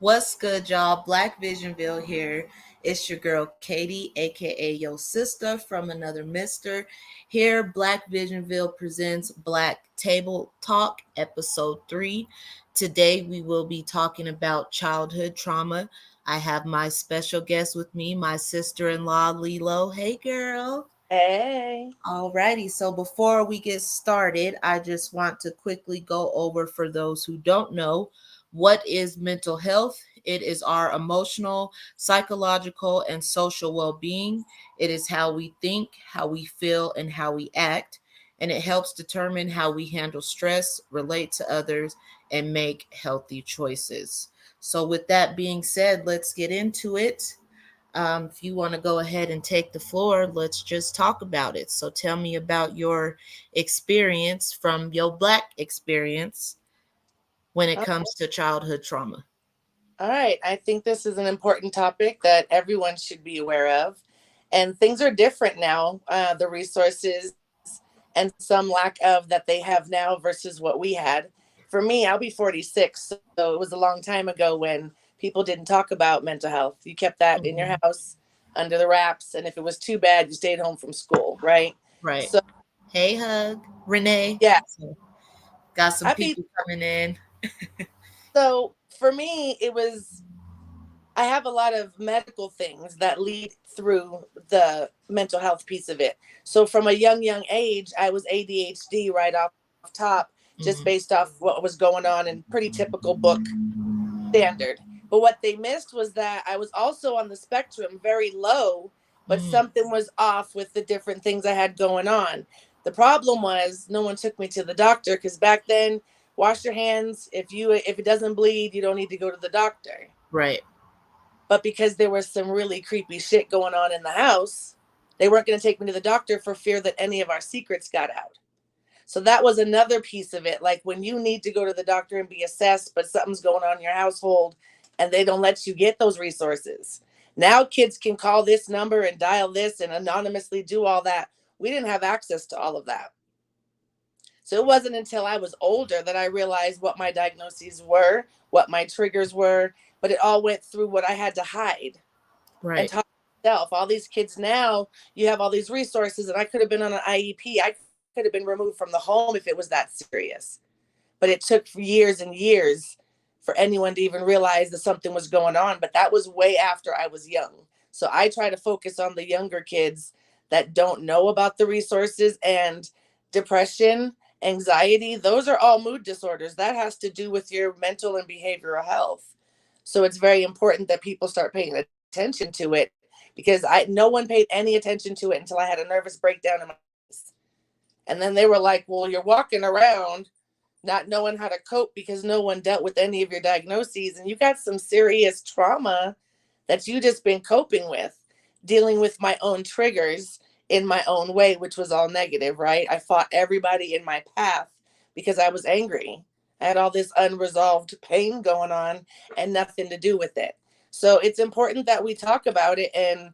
What's good, y'all? Blackvisionvill here. It's your girl Katie, aka your sister from another mister. Here, Blackvisionvill presents Black Table Talk, episode 3. Today, we will be talking about childhood trauma. I have my special guest with me, my sister in law, Lilo. Hey, girl. Hey. Alrighty, so before we get started, I just want to quickly go over for those who don't know what is mental health. It is our emotional, psychological, and social well being. It is how we think, how we feel, and how we act. And it helps determine how we handle stress, relate to others, and make healthy choices. So, with that being said, let's get into it. If you want to go ahead and take the floor, let's just talk about it. So tell me about your experience from your Black experience when it All comes to childhood trauma. right. I think this is an important topic that everyone should be aware of. And things are different now. The resources and some lack of that they have now versus what we had. For me, I'll be 46. So it was a long time ago when people didn't talk about mental health. You kept that in your Mhm. house under the wraps. And if it was too bad, you stayed home from school, right? Right. So, Hey, Hug. Renee. yeah, So, got some I mean, people coming in. so for me, it was I have a lot of medical things that lead through the mental health piece of it. So from a young age, I was ADHD right off top, just based Mhm. off what was going on and pretty typical book standard. But what they missed was that I was also on the spectrum very low, but Mhm. something was off with the different things I had going on. The problem was no one took me to the doctor because back then, wash your hands. If it doesn't bleed, you don't need to go to the doctor. Right. But because there was some really creepy shit going on in the house, they weren't going to take me to the doctor for fear that any of our secrets got out. So that was another piece of it. Like when you need to go to the doctor and be assessed, but something's going on in your household and they don't let you get those resources. Now kids can call this number and dial this and anonymously do all that. We didn't have access to all of that. So it wasn't until I was older that I realized what my diagnoses were, what my triggers were, but it all went through what I had to hide and Right. talk to myself. All these kids now, you have all these resources, and I could have been on an IEP. I could have been removed from the home if it was that serious. But it took years and years for anyone to even realize that something was going on. But that was way after I was young. So I try to focus on the younger kids that don't know about the resources and depression, anxiety. Those are all mood disorders. That has to do with your mental and behavioral health. So it's very important that people start paying attention to it because no one paid any attention to it until I had a nervous breakdown in my house. And then they were like, "Well, you're walking around not knowing how to cope because no one dealt with any of your diagnoses and you got some serious trauma that you just been coping with, dealing with my own triggers in my own way, which was all negative, right? I fought everybody in my path because I was angry. I had all this unresolved pain going on and nothing to do with it. So it's important that we talk about it. And,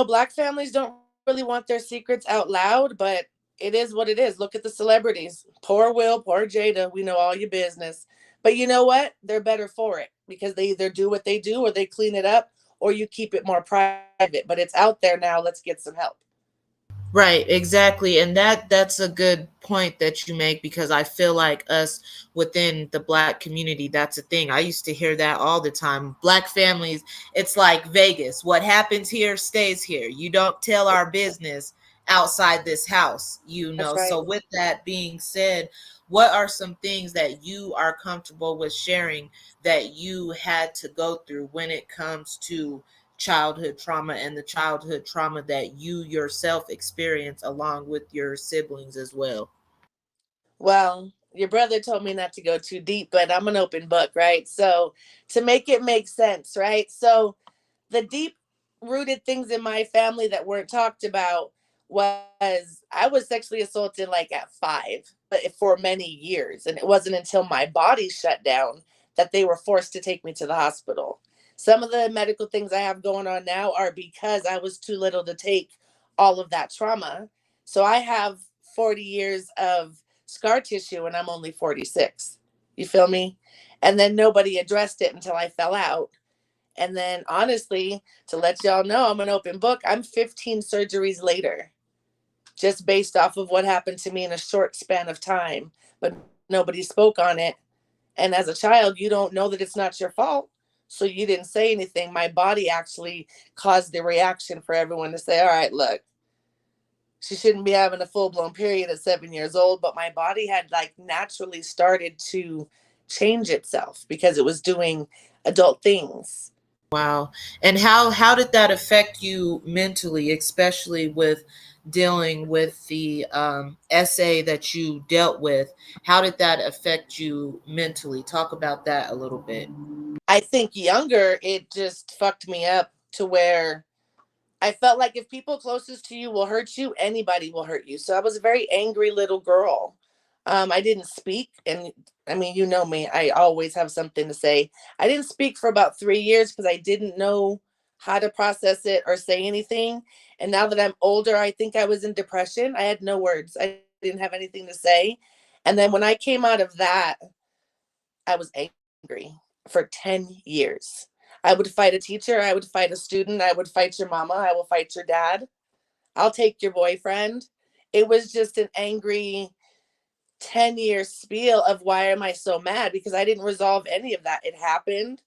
Black families don't really want their secrets out loud, but it is what it is. Look at the celebrities. Poor Will, poor Jada. We know all your business. But you know what? They're better for it because they either do what they do or they clean it up or you keep it more private. But it's out there now. Let's get some help. Right, exactly. And that's a good point that you make because I feel like us within the Black community, that's a thing. I used to hear that all the time. Black families, it's like Vegas. What happens here stays here. You don't tell our business outside this house, you That's know. right. So with that being said, what are some things that you are comfortable with sharing that you had to go through when it comes to childhood trauma and the childhood trauma that you yourself experience along with your siblings as well? Well, your brother told me not to go too deep, but I'm an open book, right? So to make it make sense, right? So the deep rooted things in my family that weren't talked about was I was sexually assaulted like at 5, but for many years. And it wasn't until my body shut down that they were forced to take me to the hospital. Some of the medical things I have going on now are because I was too little to take all of that trauma. So I have 40 years of scar tissue and I'm only 46. You feel me? And then nobody addressed it until I fell out. And then, honestly, to let y'all know, I'm an open book. I'm 15 surgeries later, just based off of what happened to me in a short span of time. But nobody spoke on it. And as a child, you don't know that it's not your fault. So you didn't say anything. My body actually caused the reaction for everyone to say, all right, look, she shouldn't be having a full blown period at 7 years old. But my body had like naturally started to change itself because it was doing adult things. Wow. And how did that affect you mentally, especially with dealing with the essay that you dealt with? How did that affect you mentally? Talk about that a little bit. I think younger, it just fucked me up to where I felt like if people closest to you will hurt you, anybody will hurt you. So I was a very angry little girl. I didn't speak, and I mean, you know me, I always have something to say. I didn't speak for about 3 years because I didn't know how to process it or say anything. And now that I'm older, I think I was in depression. I had no words. I didn't have anything to say. And then when I came out of that, I was angry for 10 years. I would fight a teacher, I would fight a student, I would fight your mama, I will fight your dad. I'll take your boyfriend. It was just an angry 10-year spiel of why am I so mad, because I didn't resolve any of that. It happened.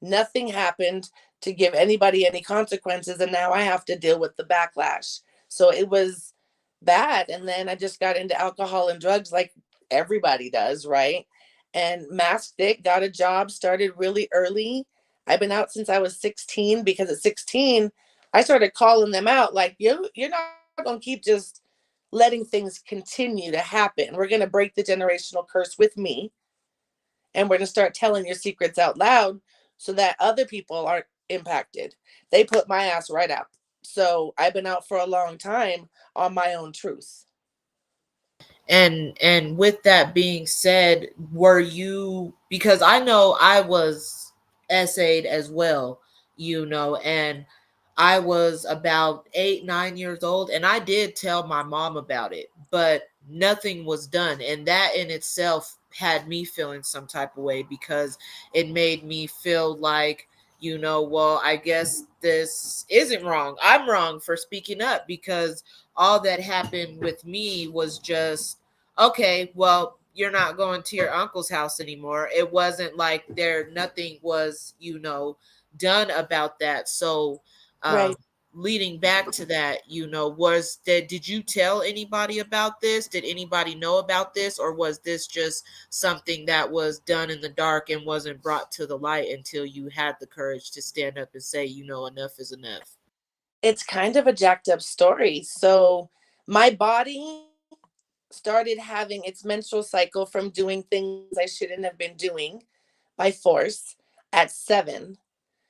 Nothing happened to give anybody any consequences, and now I have to deal with the backlash. So it was bad. And then I just got into alcohol and drugs like everybody does, right? And masked it, got a job, started really early. I've been out since I was 16, because at 16 I started calling them out like, you're not going to keep just letting things continue to happen. We're going to break the generational curse with me, and we're going to start telling your secrets out loud so that other people aren't impacted. They put my ass right out. So I've been out for a long time on my own truth. And with that being said, were you, because I know I was essayed as well, and I was about 8, 9 years old, and I did tell my mom about it, but nothing was done. And that in itself had me feeling some type of way, because it made me feel like, well, I guess this isn't wrong. I'm wrong for speaking up, because all that happened with me was just, okay, well, you're not going to your uncle's house anymore. It wasn't like nothing was, done about that. So, um, Right. leading back to that, was that, did you tell anybody about this? Did anybody know about this? Or was this just something that was done in the dark and wasn't brought to the light until you had the courage to stand up and say, enough is enough? It's kind of a jacked up story. So my body started having its menstrual cycle from doing things I shouldn't have been doing by force at 7.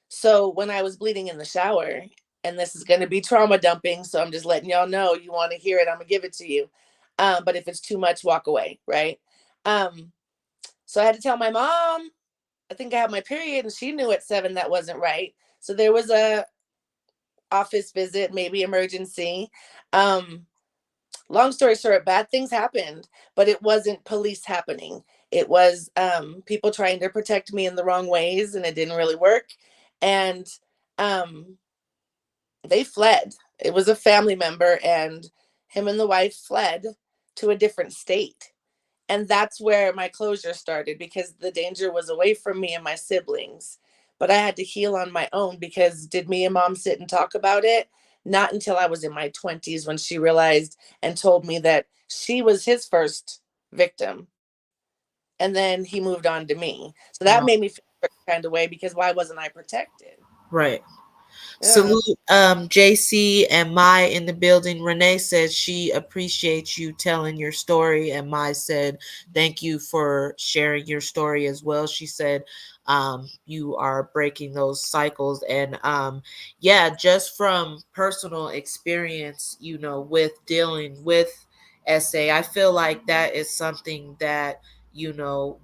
So when I was bleeding in the shower, and this is going to be trauma dumping, so I'm just letting y'all know, you want to hear it, I'm going to give it to you. But if it's too much, walk away, right? Um, so I had to tell my mom, I think I had my period, and she knew at 7 that wasn't right. So there was a office visit, maybe emergency. Um, Long story short, bad things happened, but it wasn't police happening. It was people trying to protect me in the wrong ways, and it didn't really work. And um, they fled. It was a family member, and him and the wife fled to a different state. And that's where my closure started, because the danger was away from me and my siblings. But I had to heal on my own, because did me and mom sit and talk about it? Not until I was in my 20s, when she realized and told me that she was his first victim. And then he moved on to me. So that made me Wow. feel a kind of way, because why wasn't I protected? Right. Yeah. Salute, JC and Mai in the building. Renee says she appreciates you telling your story, and Mai said thank you for sharing your story as well. She said you are breaking those cycles, and yeah, just from personal experience, with dealing with SA, I feel like that is something that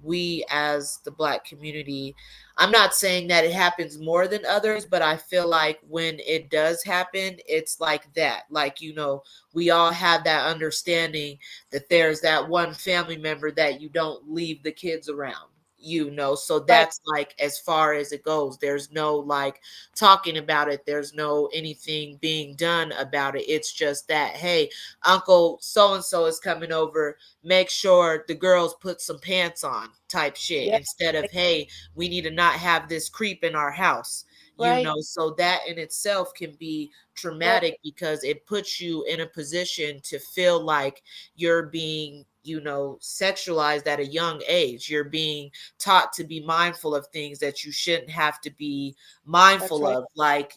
we as the Black community, I'm not saying that it happens more than others, but I feel like when it does happen, it's like that. Like, we all have that understanding that there's that one family member that you don't leave the kids around. So Right. that's like as far as it goes. There's no like talking about it, there's no anything being done about it. It's just that, hey, uncle so and so is coming over, make sure the girls put some pants on type shit, Yeah. instead of, hey, we need to not have this creep in our house. Right. So that in itself can be Right. traumatic because it puts you in a position to feel like you're being, sexualized at a young age. You're being taught to be mindful of things that you shouldn't have to be That's mindful right. of, like,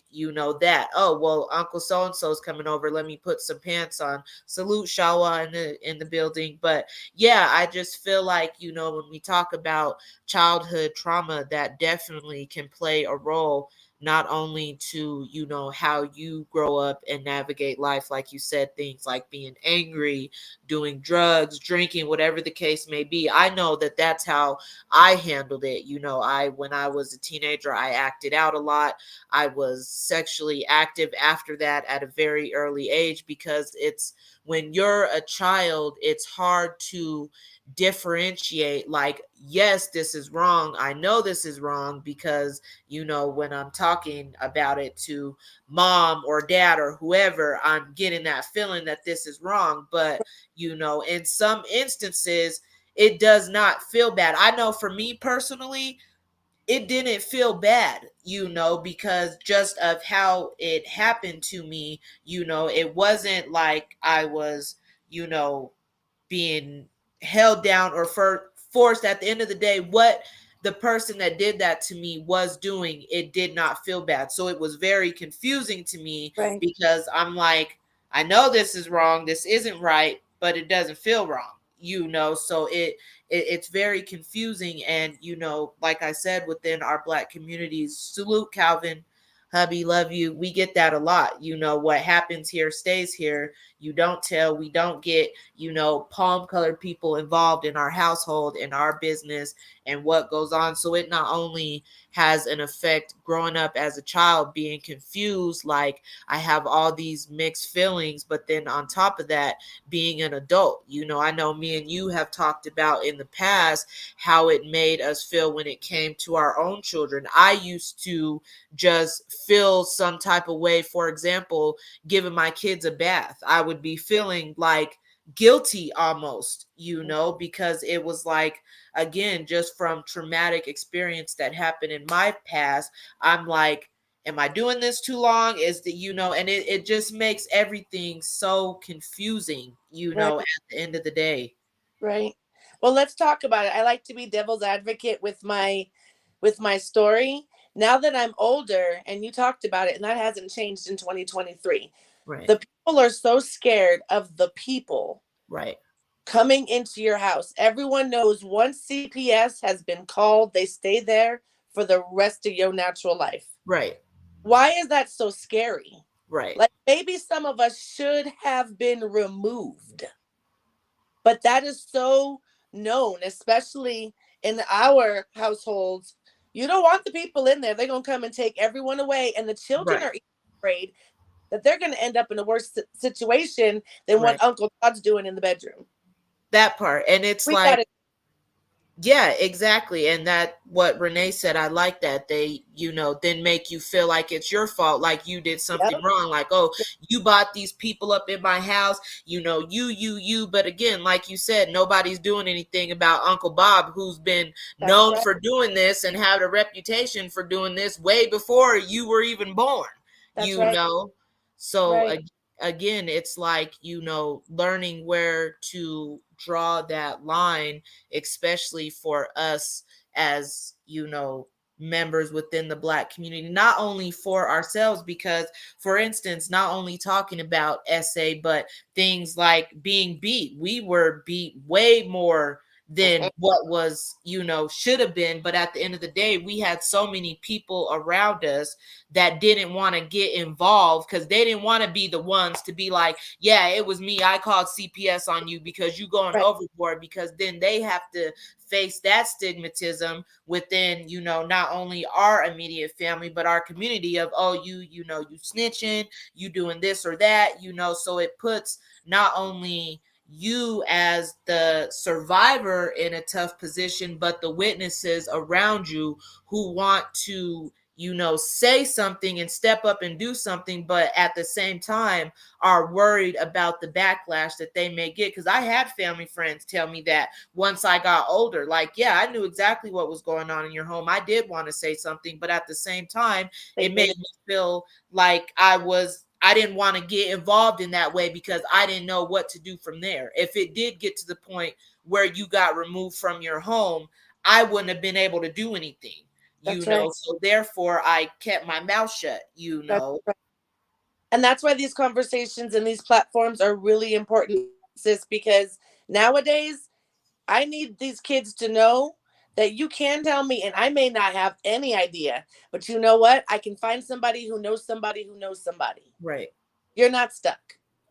that, oh well, uncle so and so is coming over, let me put some pants on. Salute Shawa in the building. But yeah, I just feel like, when we talk about childhood trauma, that definitely can play a role, not only to, how you grow up and navigate life, like you said, things like being angry, doing drugs, drinking, whatever the case may be. I know that that's how I handled it. When I was a teenager, I acted out a lot. I was sexually active after that at a very early age, because it's, when you're a child, it's hard to differentiate, like, yes, this is wrong, I know this is wrong, because when I'm talking about it to mom or dad or whoever, I'm getting that feeling that this is wrong. But in some instances, it does not feel bad. I know for me personally, it didn't feel bad, because just of how it happened to me. It wasn't like I was, you know, being held down or forced. At the end of the day, what the person that did that to me was doing, it did not feel bad. So it was very confusing to me, Right. because I'm like, I know this is wrong, this isn't right, but it doesn't feel wrong. So it's very confusing. And like I said, within our Black communities, salute Calvin, hubby, love you, we get that a lot. What happens here stays here. You don't tell, we don't get, palm colored people involved in our household, in our business, and what goes on. So it not only has an effect growing up as a child, being confused, like, I have all these mixed feelings, but then on top of that, being an adult. I know me and you have talked about in the past how it made us feel when it came to our own children. I used to just feel some type of way, for example, giving my kids a bath. I would be feeling like guilty almost, because it was like, again, just from traumatic experience that happened in my past. I'm like, am I doing this too long? Is the, and it just makes everything so confusing, Right. at the end of the day. Right. Well, let's talk about it. I like to be devil's advocate with my story. Now that I'm older, and you talked about it, and that hasn't changed in 2023. Right. The people are so scared of the people Right. coming into your house. Everyone knows once CPS has been called, they stay there for the rest of your natural life. Right. Why is that so scary? Right. Like maybe some of us should have been removed, but that is so known, especially in our households. You don't want the people in there. They're going to come and take everyone away. And the children Right. are afraid that they're going to end up in a worse situation than Right. what Uncle Todd's doing in the bedroom. That part. And it's We got like, to, yeah, exactly. And that, what Renee said, I like that. They, then make you feel like it's your fault, like you did something yep, wrong. Like, oh, you bought these people up in my house, you. But again, like you said, nobody's doing anything about Uncle Bob, who's been that's known right. for doing this and had a reputation for doing this way before you were even born, That's you right. know? So, Right. again, it's like, learning where to draw that line, especially for us as, members within the Black community, not only for ourselves, because, for instance, not only talking about SA, but things like being beat. We were beat way more than what was, should have been. But at the end of the day, we had so many people around us that didn't want to get involved, because they didn't want to be the ones to be like, yeah, it was me, I called CPS on you because you going Right. overboard. Because then they have to face that stigmatism within, not only our immediate family, but our community of, oh, you snitching, you doing this or that. So it puts not only you as the survivor in a tough position, but the witnesses around you who want to, say something and step up and do something, but at the same time are worried about the backlash that they may get. Because I had family friends tell me that once I got older, like, yeah, I knew exactly what was going on in your home. I did want to say something, but at the same time, They it made did. me feel like I didn't want to get involved in that way because I didn't know what to do from there. If it did get to the point where you got removed from your home, I wouldn't have been able to do anything, That's right. So therefore I kept my mouth shut. That's right. And that's why these conversations and these platforms are really important, sis, because nowadays I need these kids to know that you can tell me, and I may not have any idea, but you know what? I can find somebody who knows somebody who knows somebody. Right. You're not stuck.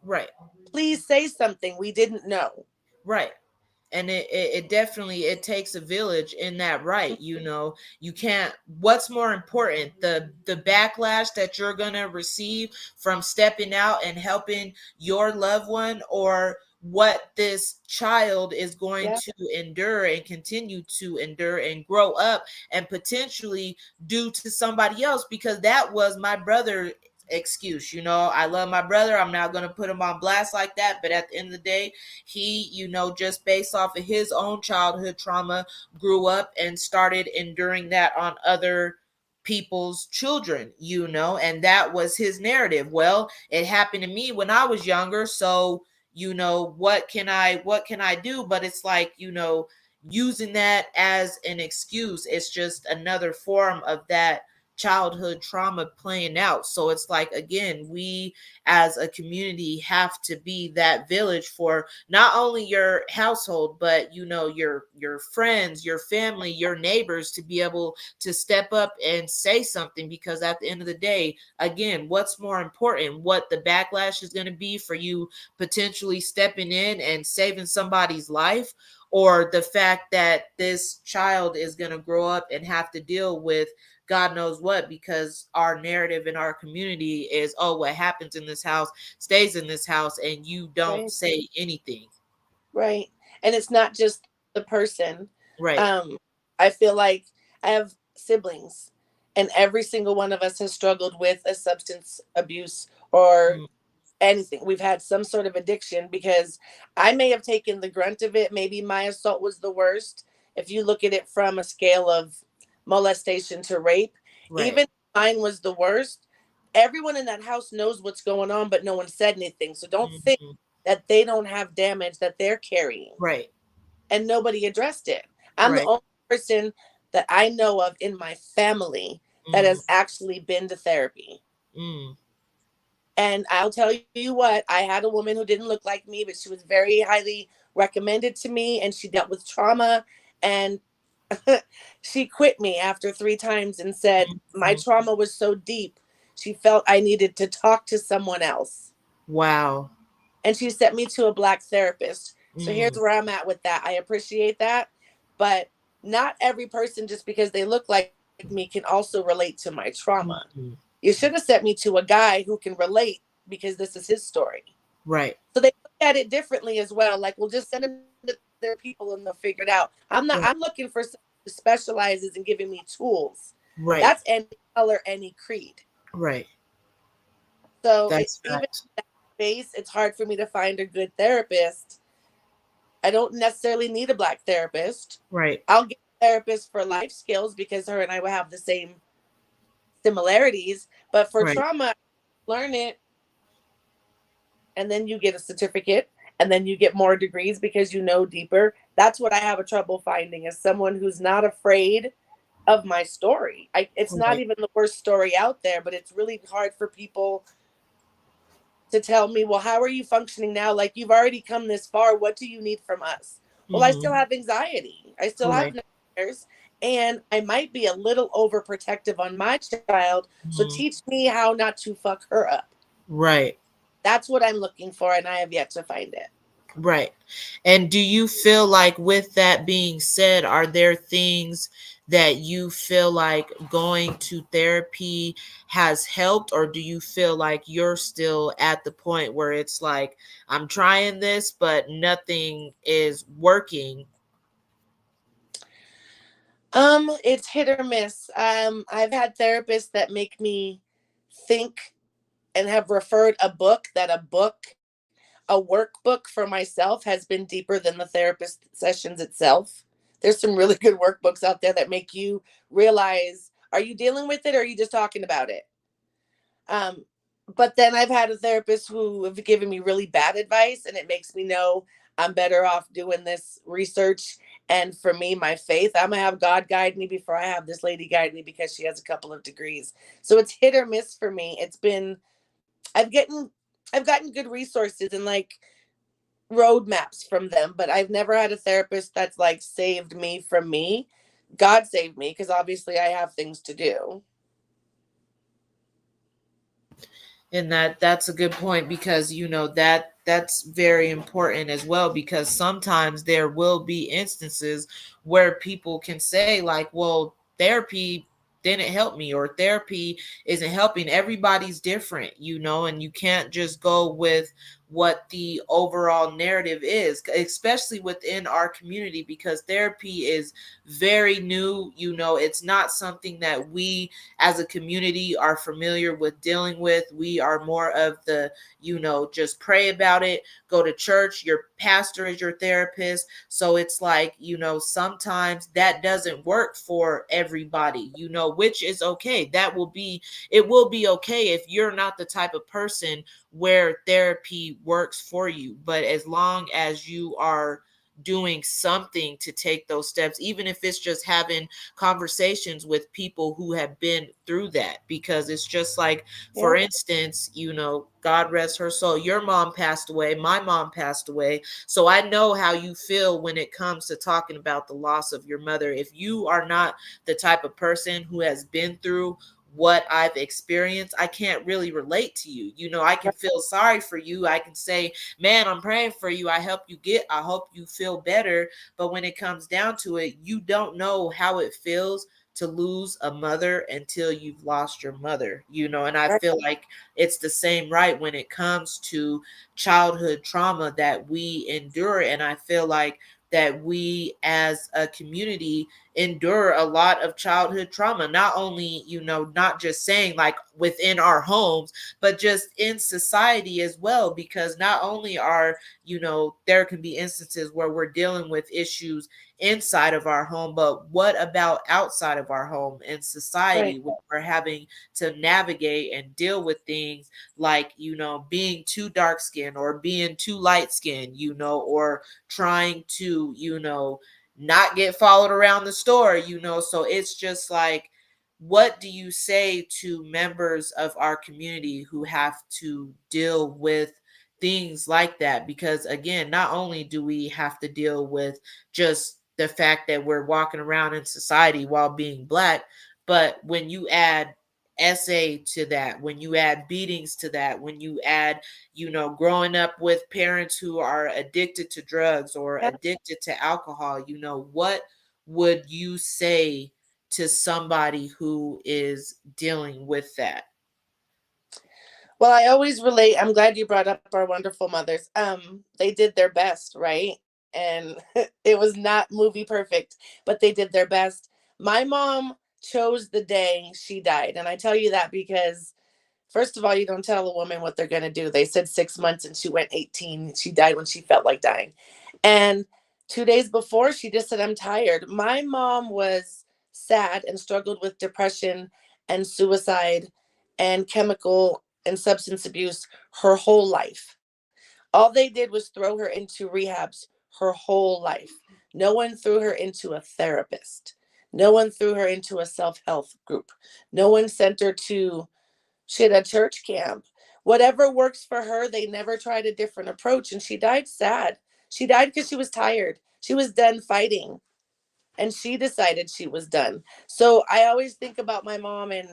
Right. Please say something we didn't know. Right. And it definitely, it takes a village in that, right? You can't, what's more important, the backlash that you're gonna receive from stepping out and helping your loved one, or what this child is going Yeah, to endure and continue to endure and grow up and potentially do to somebody else? Because that was my brother excuse. I love my brother, I'm not going to put him on blast like that, but at the end of the day, he, just based off of his own childhood trauma, grew up and started enduring that on other people's children, and that was his narrative. Well, it happened to me when I was younger, so what can I do? But it's like, using that as an excuse, it's just another form of that childhood trauma playing out. So it's like, again, we as a community have to be that village for not only your household, but your friends, your family, your neighbors, to be able to step up and say something. Because at the end of the day, again, what's more important, what the backlash is going to be for you potentially stepping in and saving somebody's life, or the fact that this child is going to grow up and have to deal with God knows what, because our narrative in our community is, oh, what happens in this house stays in this house, and you don't right, say anything. right. And it's not just the person. Right. Um, I feel like I have siblings, and every single one of us has struggled with a substance abuse or Mm. anything. We've had some sort of addiction because I may have taken the grunt of it. Maybe my assault was the worst. If you look at it from a scale of molestation to rape, Right. even if mine was the worst. Everyone in that house knows what's going on, but no one said anything. So don't think Mhm. that they don't have damage that they're carrying. Right. And nobody addressed it. I'm the Right. only person that I know of in my family that Mm. has actually been to therapy. Mm. And I'll tell you what, I had a woman who didn't look like me, but she was very highly recommended to me, and she dealt with trauma. And she quit me after 3 times and said my Mhm. trauma was so deep. She felt I needed to talk to someone else. Wow. And she sent me to a black therapist. So here's Mm. where I'm at with that. I appreciate that. But not every person, just because they look like me, can also relate to my trauma. Mhm. You should have sent me to a guy who can relate because this is his story. Right. So they look at it differently as well. Like, we'll just send them to their people and they'll figure it out. I'm Right. looking for someone who specializes in giving me tools. That's Right. any color, any creed. Right. So That's even fact. in that space, it's hard for me to find a good therapist. I don't necessarily need a black therapist. Right. I'll get a therapist for life skills because her and I will have the same similarities. But for Right. trauma, learn it, and then you get a certificate, and then you get more degrees because you know deeper. That's what I have a trouble finding, is someone who's not afraid of my story. It's not Right. even the worst story out there, but it's really hard for people to tell me, well, how are you functioning now? Like, you've already come this far. What do you need from us? Well, I still Mhm. have anxiety. I still have Right. nightmares. And I might be a little overprotective on my child. So Mhm. teach me how not to fuck her up. Right. That's what I'm looking for, and I have yet to find it. Right. And do you feel like, with that being said, are there things that you feel like going to therapy has helped, or do you feel like you're still at the point where it's like, I'm trying this but nothing is working? It's hit or miss. I've had therapists that make me think and have referred a workbook for myself has been deeper than the therapist sessions itself. There's some really good workbooks out there that make you realize, are you dealing with it or are you just talking about it? Um, but then I've had a therapist who have given me really bad advice, and it makes me know I'm better off doing this research. And for me, my faith, I'm gonna have God guide me before I have this lady guide me because she has a couple of degrees. So it's hit or miss for me. It's been I've gotten I've gotten good resources and like roadmaps from them, but I've never had a therapist that's like saved me from me. God saved me because obviously I have things to do. And that's a good point, because that's very important as well, because sometimes there will be instances where people can say like, well, therapy didn't help me, or therapy isn't helping. Everybody's different, and you can't just go with what the overall narrative is, especially within our community, because therapy is very new. It's not something that we as a community are familiar with dealing with. We are more of the, just pray about it, go to church, your pastor is your therapist. So it's like, sometimes that doesn't work for everybody, which is okay. It will be okay if you're not the type of person where therapy works for you. But as long as you are doing something to take those steps, even if it's just having conversations with people who have been through that, because it's just like, for Yeah. instance, God rest her soul, your mom passed away, my mom passed away. So I know how you feel when it comes to talking about the loss of your mother. If you are not the type of person who has been through what I've experienced, I can't really relate to you. I can feel sorry for you. I can say, man, I'm praying for you. I hope you feel better. But when it comes down to it, you don't know how it feels to lose a mother until you've lost your mother, and I Right. feel like it's the same right when it comes to childhood trauma that we endure. And I feel like that we as a community endure a lot of childhood trauma, not only, not just saying like within our homes, but just in society as well, because not only are, there can be instances where we're dealing with issues inside of our home, but what about outside of our home in society, Right. when we're having to navigate and deal with things like, being too dark skinned or being too light skinned, or trying to, not get followed around the store, so it's just like, what do you say to members of our community who have to deal with things like that? Because again, not only do we have to deal with just the fact that we're walking around in society while being black, but when you add SA to that, when you add beatings to that, when you add, growing up with parents who are addicted to drugs or Yeah. addicted to alcohol, what would you say to somebody who is dealing with that? Well, I always relate. I'm glad you brought up our wonderful mothers. They did their best, right? And it was not movie perfect, but they did their best. My mom chose the day she died. And I tell you that because, first of all, you don't tell a woman what they're going to do. They said 6 months and she went 18. She died when she felt like dying. And 2 days before, she just said, I'm tired. My mom was sad and struggled with depression and suicide and chemical and substance abuse her whole life. All they did was throw her into rehabs her whole life. No one threw her into a therapist. No one threw her into a self help group. No one sent her to she had a church camp. Whatever works for her, they never tried a different approach. And she died sad. She died because she was tired. She was done fighting. And she decided she was done. So I always think about my mom and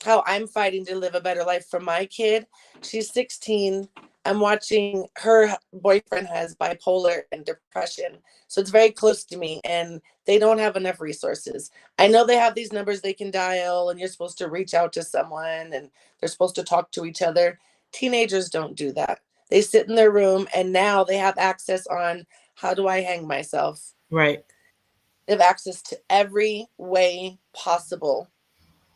how I'm fighting to live a better life for my kid. She's 16. I'm watching her boyfriend has bipolar and depression. So it's very close to me, and they don't have enough resources. I know they have these numbers they can dial, and you're supposed to reach out to someone and they're supposed to talk to each other. Teenagers don't do that. They sit in their room, and now they have access on how do I hang myself? Right. They have access to every way possible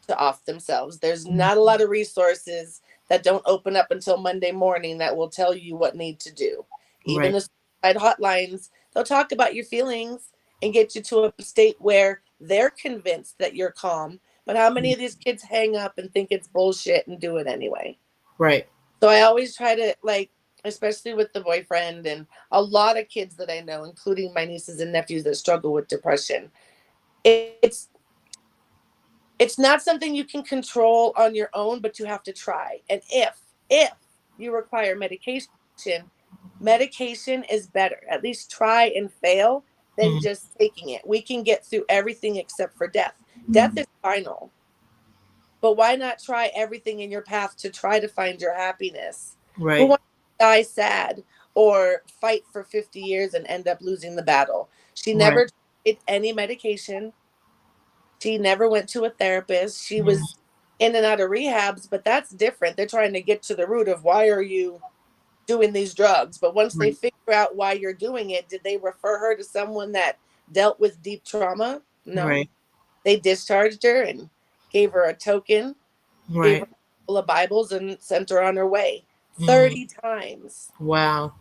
to off themselves. There's not a lot of resources that don't open up until Monday morning that will tell you what need to do. Even Right. the suicide hotlines, they'll talk about your feelings and get you to a state where they're convinced that you're calm. But how many of these kids hang up and think it's bullshit and do it anyway? Right. So I always try to, like, especially with the boyfriend and a lot of kids that I know, including my nieces and nephews that struggle with depression. It's not something you can control on your own, but you have to try. And if you require medication is better. At least try and fail than Mm. just taking it. We can get through everything except for death. Death is final. But why not try everything in your path to try to find your happiness? Who Right. wants to die sad or fight for 50 years and end up losing the battle? She Right. never tried any medication. She never went to a therapist. She Mm. was in and out of rehabs, but that's different. They're trying to get to the root of why are you doing these drugs? But once they Right. figure out why you're doing it, did they refer her to someone that dealt with deep trauma? No. Right. They discharged her and gave her a token, gave her Right. a couple of Bibles, and sent her on her way Mm. 30 times. Wow.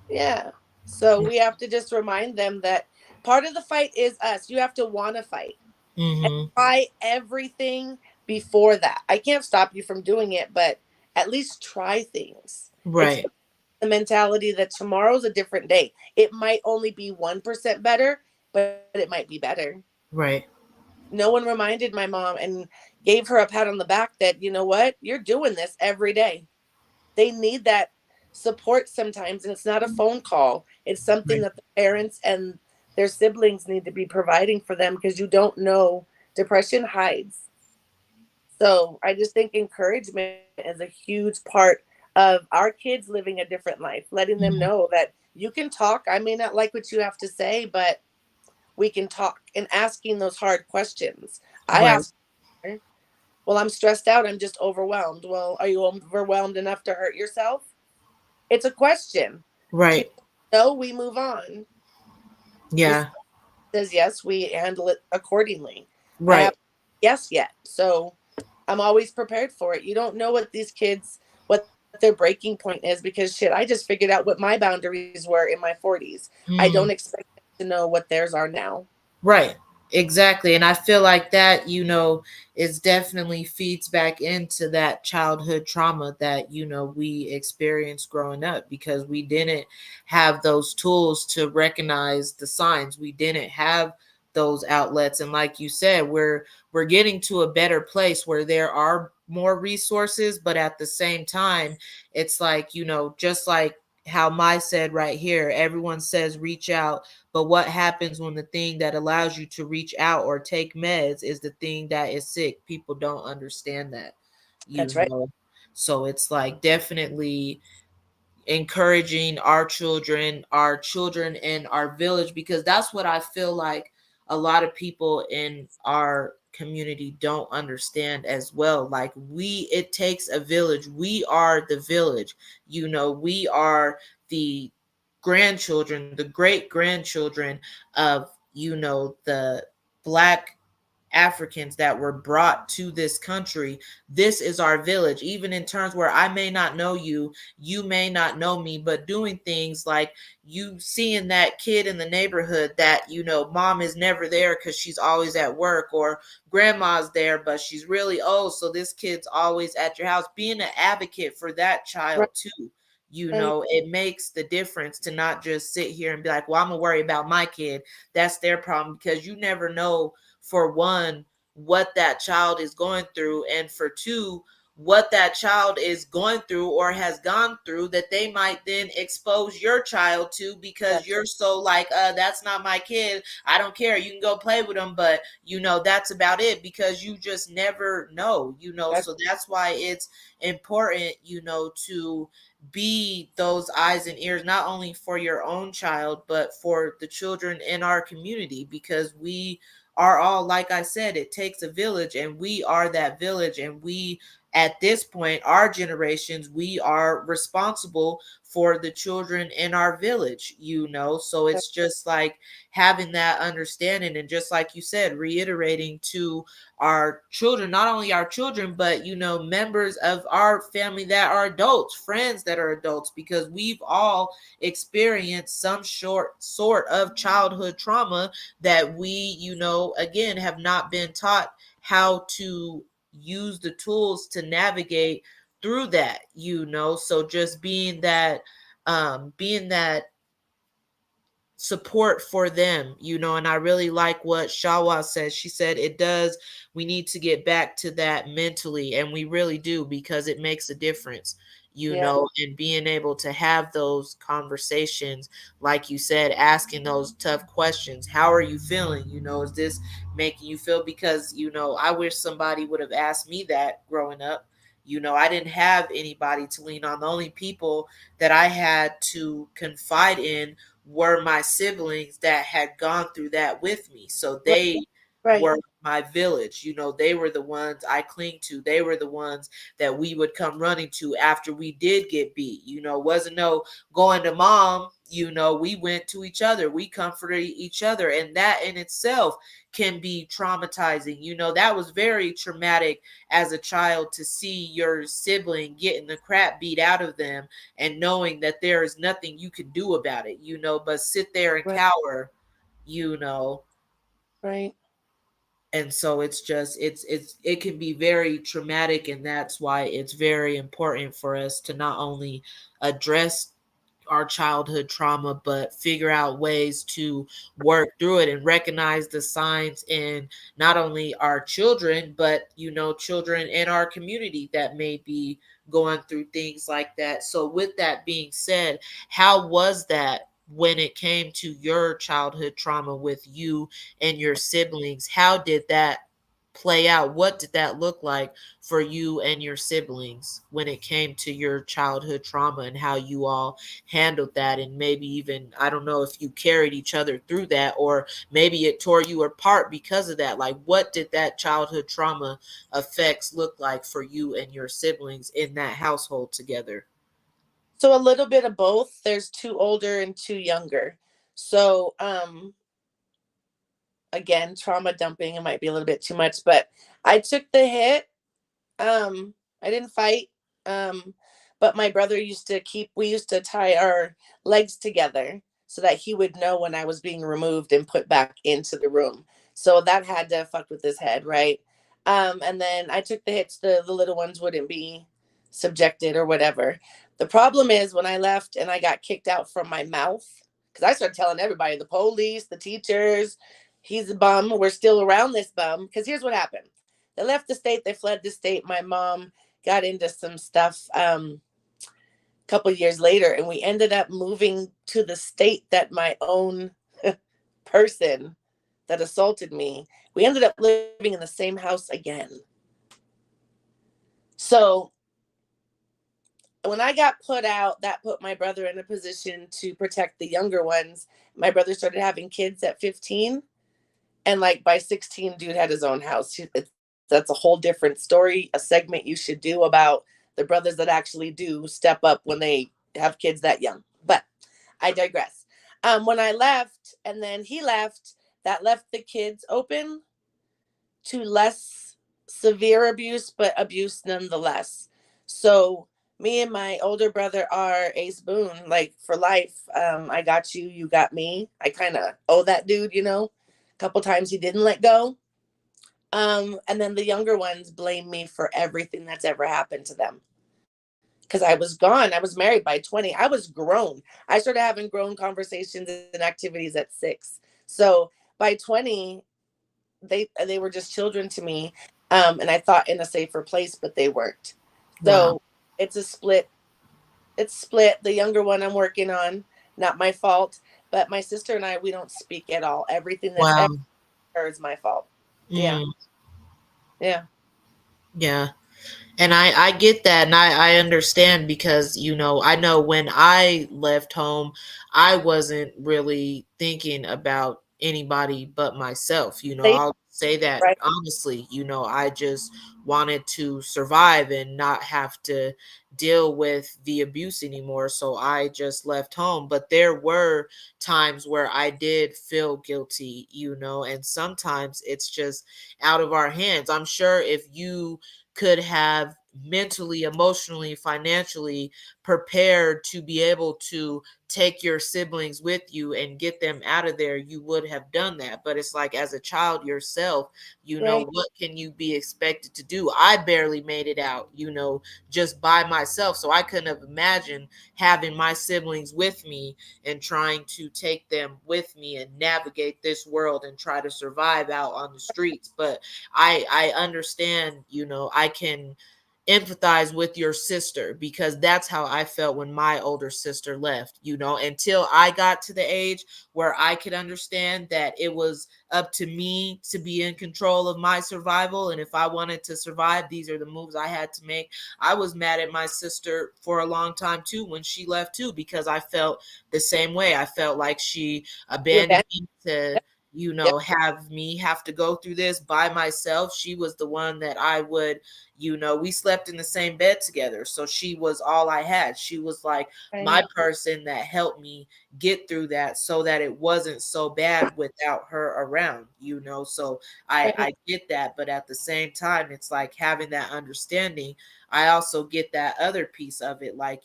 Yeah. So we have to just remind them that part of the fight is us. You have to want to fight and Mm-hmm. try everything before that. I can't stop you from doing it, but at least try things. It's Right. the mentality that tomorrow's a different day. It might only be 1% better, but it might be better. Right. No one reminded my mom and gave her a pat on the back that, you know what, you're doing this every day. They need that support sometimes, and it's not a phone call. It's something Right. that the parents and their siblings need to be providing for them because you don't know. Depression hides. So I just think encouragement is a huge part of our kids living a different life, letting them Mhm. know that you can talk. I may not like what you have to say, but we can talk, and asking those hard questions. I Right. asked her, well, I'm stressed out. I'm just overwhelmed. Well, are you overwhelmed enough to hurt yourself? It's a question. She Right. no, we move on. This Yeah. says yes, we handle it accordingly. I Right. have yes yet. So I'm always prepared for it. You don't know what these kids, what their breaking point is, because shit, I just figured out what my boundaries were in my 40s. I don't Mm. expect them to know what theirs are now. Right. Exactly. And I feel like that, is definitely feeds back into that childhood trauma that, we experienced growing up because we didn't have those tools to recognize the signs. We didn't have those outlets. And like you said, we're getting to a better place where there are more resources, but at the same time, it's like, just like how Mai said right here, everyone says reach out, but what happens when the thing that allows you to reach out or take meds is the thing that is sick? People don't understand that, you That's right. know. So it's like definitely encouraging our children in our village, because that's what I feel like a lot of people in our community don't understand as well. Like, it takes a village. We are the village. We are the grandchildren, the great grandchildren of, the black Africans that were brought to this country. This is our village, even in terms where I may not know you, you may not know me, but doing things like you seeing that kid in the neighborhood that, mom is never there because she's always at work, or grandma's there, but she's really old. So this kid's always at your house, being an advocate for that child Right. too. And It makes the difference to not just sit here and be like, well, I'm gonna worry about my kid. That's their problem, because you never know, for one, what that child is going through, and for two, what that child is going through or has gone through that they might then expose your child to, because Yes. you're so like, that's not my kid, I don't care, you can go play with them, but that's about it, because you just never know, That's so that's why it's important, to be those eyes and ears, not only for your own child but for the children in our community, because we are all, like I said, it takes a village, and we are that village, and we, at this point, our generations, we are responsible for the children in our village, so it's just like having that understanding, and just like you said, reiterating to our children, not only our children, but members of our family that are adults, friends that are adults, because we've all experienced some short sort of childhood trauma that we, again, have not been taught how to use the tools to navigate through that, so just being that support for them, and I really like what Shawa says. She said it does, we need to get back to that mentally, and we really do, because it makes a difference, yeah. and being able to have those conversations, like you said, asking those tough questions. How are you feeling? Is this making you feel? Because I wish somebody would have asked me that growing up. I didn't have anybody to lean on. The only people that I had to confide in were my siblings that had gone through that with me. So Right. they Right. were my village. They were the ones I cling to. They were the ones that we would come running to after we did get beat. Wasn't no going to mom. We went to each other. We comforted each other. And that in itself can be traumatizing. That was very traumatic as a child, to see your sibling getting the crap beat out of them, and knowing that there is nothing you can do about it, but sit there and Right. cower, you know. Right. And so it's just it can be very traumatic, and that's why it's very important for us to not only address our childhood trauma, but figure out ways to work through it and recognize the signs in not only our children, but children in our community that may be going through things like that. So with that being said, how was that when it came to your childhood trauma with you and your siblings? How did that play out? What did that look like for you and your siblings when it came to your childhood trauma, and how you all handled that? And maybe even, I don't know if you carried each other through that, or maybe it tore you apart because of that. Like, what did that childhood trauma effects look like for you and your siblings in that household together? So a little bit of both. There's two older and two younger. So again, trauma dumping, it might be a little bit too much, but I took the hit. I didn't fight. Um, but my brother used to we used to tie our legs together so that he would know when I was being removed and put back into the room. So that had to fuck with his head, right? And then I took the hits, the little ones wouldn't be subjected or whatever. The problem is when I left and I got kicked out from my mouth, because I started telling everybody, the police, the teachers, he's a bum. We're still around this bum. Because here's what happened. They left the state. They fled the state. My mom got into some stuff a couple years later, and we ended up moving to the state that my own person that assaulted me, we ended up living in the same house again. So when I got put out, that put my brother in a position to protect the younger ones. My brother started having kids at 15. And like by 16, dude had his own house. That's a whole different story, a segment you should do about the brothers that actually do step up when they have kids that young. But I digress. When I left and then he left, that left the kids open to less severe abuse, but abuse nonetheless. So me and my older brother are ace boon, like for life. I got you, you got me. I kind of owe that dude, A couple times he didn't let go. And then the younger ones blame me for everything that's ever happened to them. Because I was gone. I was married by 20. I was grown. I started having grown conversations and activities at 6. So by 20, they were just children to me. And I thought in a safer place, but they weren't. Wow. So it's a split. It's split. The younger one I'm working on, not my fault. But my sister and I, we don't speak at all. Everything that's ever Wow. is my fault. Yeah. Mm, Yeah. yeah. And I get that, and I understand because, I know when I left home, I wasn't really thinking about anybody but myself. They I'll say that right. honestly. I just wanted to survive and not have to deal with the abuse anymore. So I just left home. But there were times where I did feel guilty, and sometimes it's just out of our hands. I'm sure if you could have mentally, emotionally, financially prepared to be able to take your siblings with you and get them out of there, you would have done that. But it's like, as a child yourself, Right. what can you be expected to do? I barely made it out, just by myself. So I couldn't have imagined having my siblings with me and trying to take them with me and navigate this world and try to survive out on the streets. But I understand, I can empathize with your sister because that's how I felt when my older sister left, until I got to the age where I could understand that it was up to me to be in control of my survival. And if I wanted to survive, these are the moves I had to make. I was mad at my sister for a long time too when she left too, because I felt the same way. I felt like she You abandoned abandoned. me to Yep. Yep. have me have to go through this by myself. She was the one that I would, we slept in the same bed together. So she was all I had. She was like my Right. person that helped me get through that so that it wasn't so bad without her around, So Right. I get that. But at the same time, it's like having that understanding. I also get that other piece of it, like,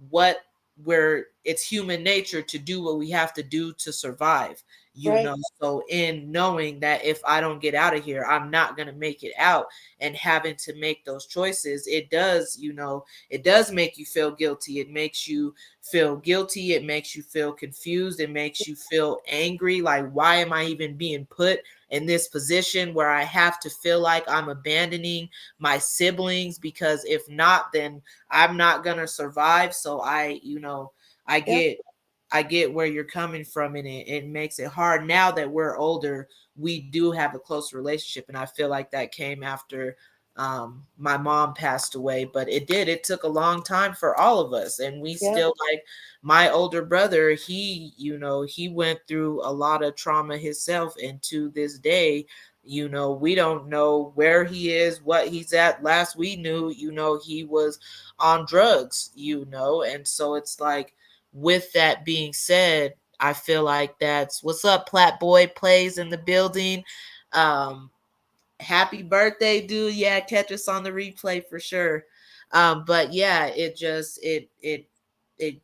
what where it's human nature to do what we have to do to survive, Right. so in knowing that if I don't get out of here, I'm not going to make it out, and having to make those choices, it does make you feel guilty. It makes you feel guilty. It makes you feel confused. It makes you feel angry. Like, why am I even being put in this position where I have to feel like I'm abandoning my siblings? Because if not, then I'm not going to survive. So I Yep. get I get where you're coming from, and it makes it hard. Now that we're older, we do have a close relationship, and I feel like that came after my mom passed away. But it took a long time for all of us, and we Yep. still, like, my older brother, he he went through a lot of trauma himself, and to this day, we don't know where he is, what he's at. Last we knew, he was on drugs, and so it's like, with that being said, I feel like that's what's up. Plat Boy plays in the building. Um, Happy birthday, dude. Yeah, catch us on the replay for sure. But yeah, it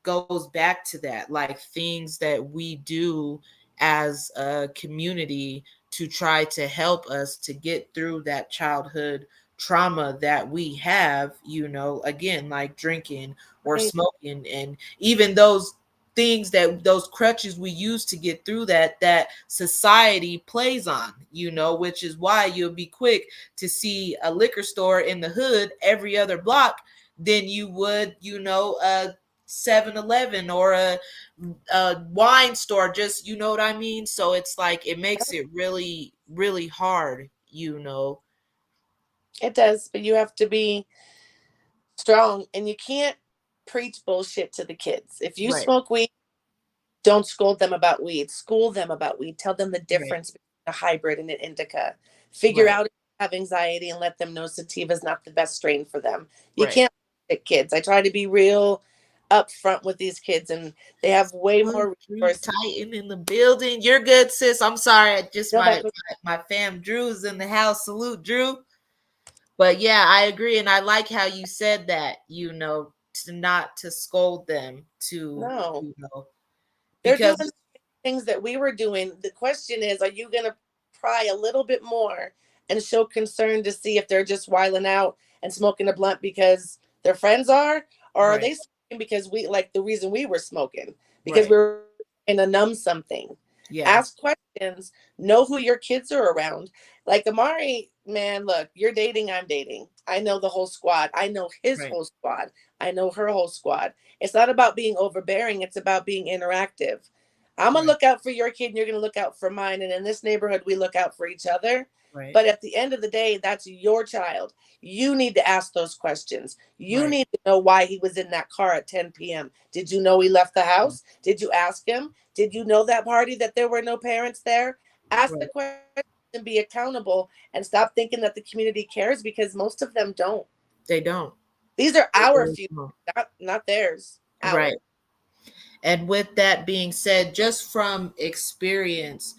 goes back to that, like, things that we do as a community to try to help us to get through that childhood trauma that we have, again, like drinking or Right. smoking, and even those things, that those crutches we use to get through that society plays on, which is why you'll be quick to see a liquor store in the hood every other block than you would, a 7-Eleven or a wine store, just, you know what I mean? So it's like, it makes it really, really hard, It does, but you have to be strong and you can't preach bullshit to the kids. If you Right, smoke weed, don't scold them about weed. School them about weed. Tell them the right, difference between a hybrid and an indica. Figure right, out if they have anxiety and let them know sativa is not the best strain for them. You right. can't pick kids. I try to be real upfront with these kids, and they have way Salute, more Drew resources. Titan in the building. You're good, sis. I'm sorry. Just No, that's my fam Drew's in the house. Salute, Drew. But yeah, I agree, and I like how you said that. To not to scold them, to no. They're doing because things that we were doing. The question is, are you going to pry a little bit more and show concern to see if they're just whiling out and smoking a blunt because their friends are? Or are right, they smoking because we, like the reason we were smoking, because right, we were trying to numb something? yeah, Ask questions, know who your kids are around. Like Amari, man, look, you're dating, I'm dating. I know the whole squad. I know his Right. whole squad. I know her whole squad. It's not about being overbearing, it's about being interactive. I'm going to Right. look out for your kid and you're going to look out for mine. And in this neighborhood, we look out for each other. Right. But at the end of the day, that's your child. You need to ask those questions. You Right. need to know why he was in that car at 10 p.m. Did you know he left the house? Did you ask him? Did you know that party that there were no parents there? Ask the Right. question and be accountable and stop thinking that the community cares because most of them don't. They don't. These are They our really future, don't. not theirs. Right. Ours. And with that being said, just from experience,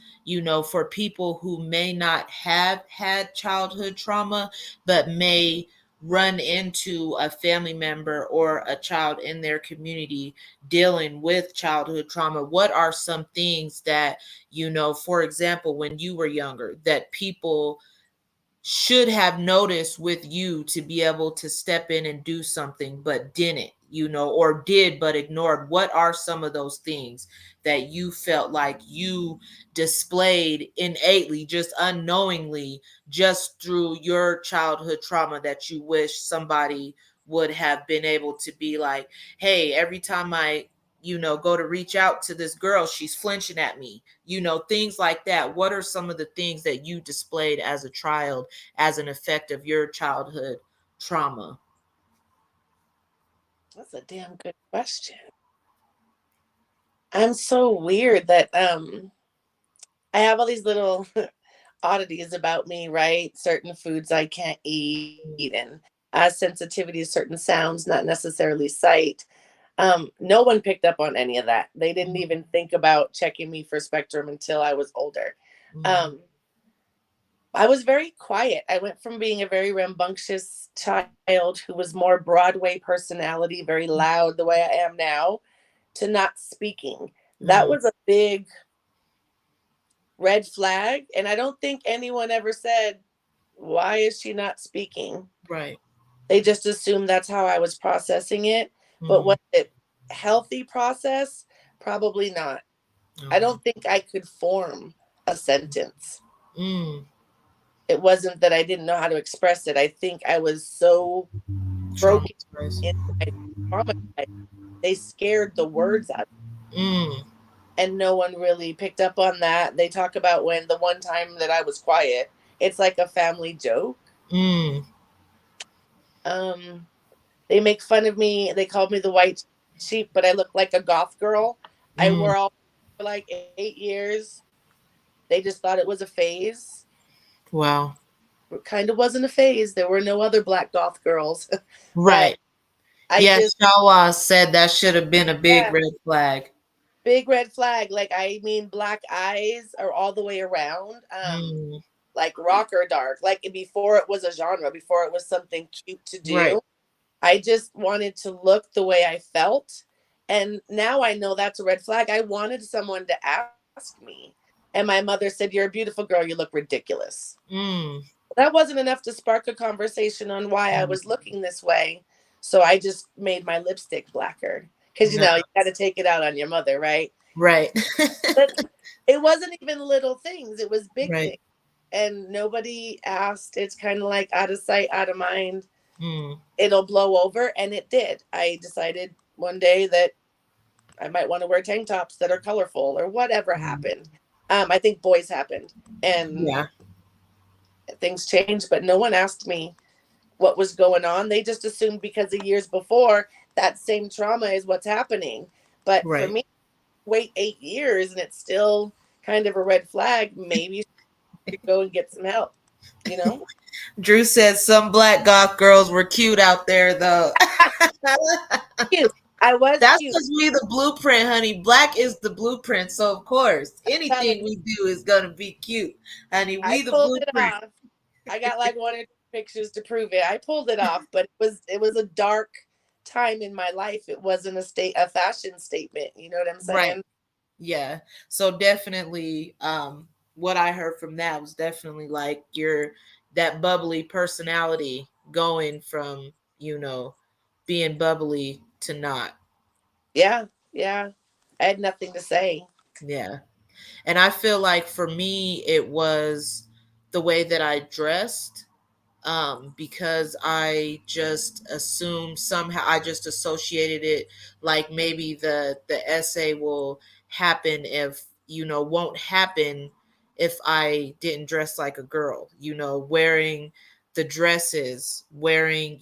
for people who may not have had childhood trauma, but may run into a family member or a child in their community dealing with childhood trauma, what are some things that, for example, when you were younger, that people should have noticed with you to be able to step in and do something but didn't, or did but ignored? What are some of those things that you felt like you displayed innately, just unknowingly, just through your childhood trauma, that you wish somebody would have been able to be like, hey, every time I go to reach out to this girl, she's flinching at me, things like that? What are some of the things that you displayed as a child as an effect of your childhood trauma? That's a damn good question. I'm so weird that I have all these little oddities about me, right? Certain foods I can't eat and sensitivity to certain sounds, not necessarily sight. No one picked up on any of that. They didn't Mhm, even think about checking me for spectrum until I was older. mhm, Um, I was very quiet. I went from being a very rambunctious child who was more Broadway personality, very loud the way I am now, to not speaking. That mm, was a big red flag. And I don't think anyone ever said, why is she not speaking? right. They just assumed that's how I was processing it. But Mhm, was it healthy process? Probably not. I okay. don't think I could form a sentence. Mm, It wasn't that I didn't know how to express it. I think I was so broken traumatized. inside, traumatized. They scared the words out, Mm, and no one really picked up on that. They talk about when the one time that I was quiet, it's like a family joke. mm, Um, they make fun of me. They called me the white sheep, but I look like a goth girl. I mm. wore all for like 8 years. They just thought it was a phase. Wow. It kind of wasn't a phase. There were no other black goth girls, but Right. I Yes, just, Shawa said that should have been a big yeah, red flag. big red flag. Like, I mean, black eyes are all the way around. Mm, Like rocker dark. Like before it was a genre, before it was something cute to right. do. I just wanted to look the way I felt. And now I know that's a red flag. I wanted someone to ask me. And my mother said, "You're a beautiful girl. You look ridiculous." Mm, That wasn't enough to spark a conversation on why I mm, was looking this way. So I just made my lipstick blacker. Because, no, you got to take it out on your mother, right? right. But it wasn't even little things, it was big Right. things. And nobody asked. It's kind of like out of sight, out of mind. Mm, It'll blow over. And it did. I decided one day that I might want to wear tank tops that are colorful or whatever mm, happened. I think boys happened and yeah. things changed, but no one asked me what was going on. They just assumed because of years before that same trauma is what's happening. But for Right. me, wait 8 years and it's still kind of a red flag. Maybe you should go and get some help, you know? Drew said some black goth girls were cute out there, though. Cute. I was That's cute. because we the blueprint, honey. Black is the blueprint. So, of course, I'm telling anything you, we do is going to be cute, honey. I We the pulled it blueprint. off. I got like one or two pictures to prove it. I pulled it off, but it was a dark time in my life. It wasn't a fashion statement. You know what I'm Right. saying? Yeah. So, definitely, what I heard from that was definitely like that bubbly personality going from, being bubbly to not. Yeah, yeah. I had nothing to say. Yeah. And I feel like for me, it was the way that I dressed. because I just assumed somehow, I just associated it like maybe the essay will happen if, won't happen if I didn't dress like a girl, wearing the dresses, wearing,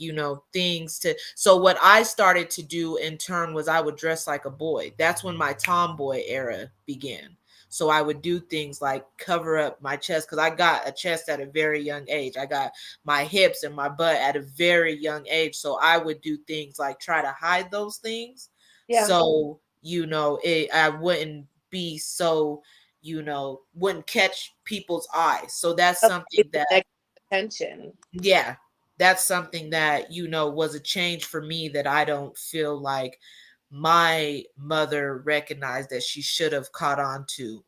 things to. So what I started to do in turn was I would dress like a boy. That's when my tomboy era began. So I would do things like cover up my chest, because I got a chest at a very young age. I got my hips and my butt at a very young age. So I would do things like try to hide those things. Yeah. So, I wouldn't be so, wouldn't catch people's eyes. So that's something Get the that, negative attention. yeah, that's something that, was a change for me that I don't feel like my mother recognized that she should have caught on to,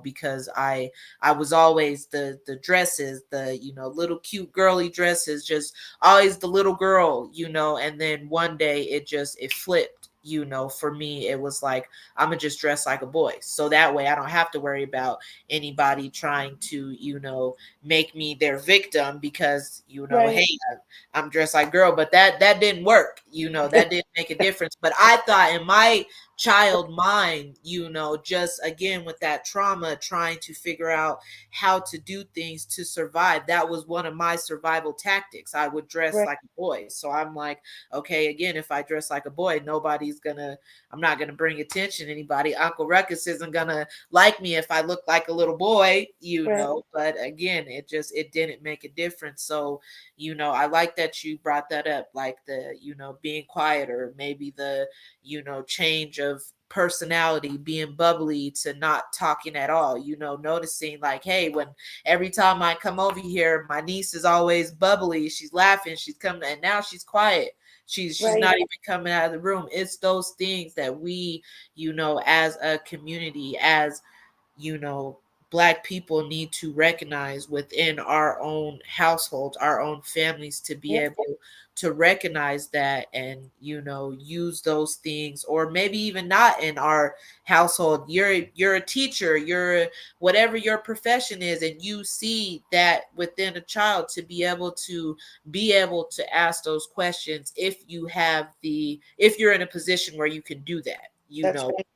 because I was always the dresses, the, little cute girly dresses, just always the little girl, and then one day it flipped. For me, it was like, I'm gonna just dress like a boy. So that way I don't have to worry about anybody trying to, make me their victim because, hey, Right. I'm dressed like girl, but that didn't work. That didn't make a difference. But I thought in my child mind, just again with that trauma, trying to figure out how to do things to survive. That was one of my survival tactics. I would dress Right. like a boy. So I'm like, okay, again, if I dress like a boy, I'm not gonna bring attention to anybody. Uncle Ruckus isn't gonna like me if I look like a little boy, Right. But again, it didn't make a difference. So I like that you brought that up, like the, being quiet, or maybe the, change of personality, being bubbly to not talking at all, noticing like, hey, when every time I come over here, my niece is always bubbly, she's laughing, she's coming, and now she's quiet. She's Right. not even coming out of the room. It's those things that we, as a community, as you know, Black people need to recognize within our own households, our own families, to be Yeah. able to recognize that and, use those things, or maybe even not in our household. You're a teacher, you're whatever your profession is, and you see that within a child, to be able to ask those questions if if you're in a position where you can do that, That's right.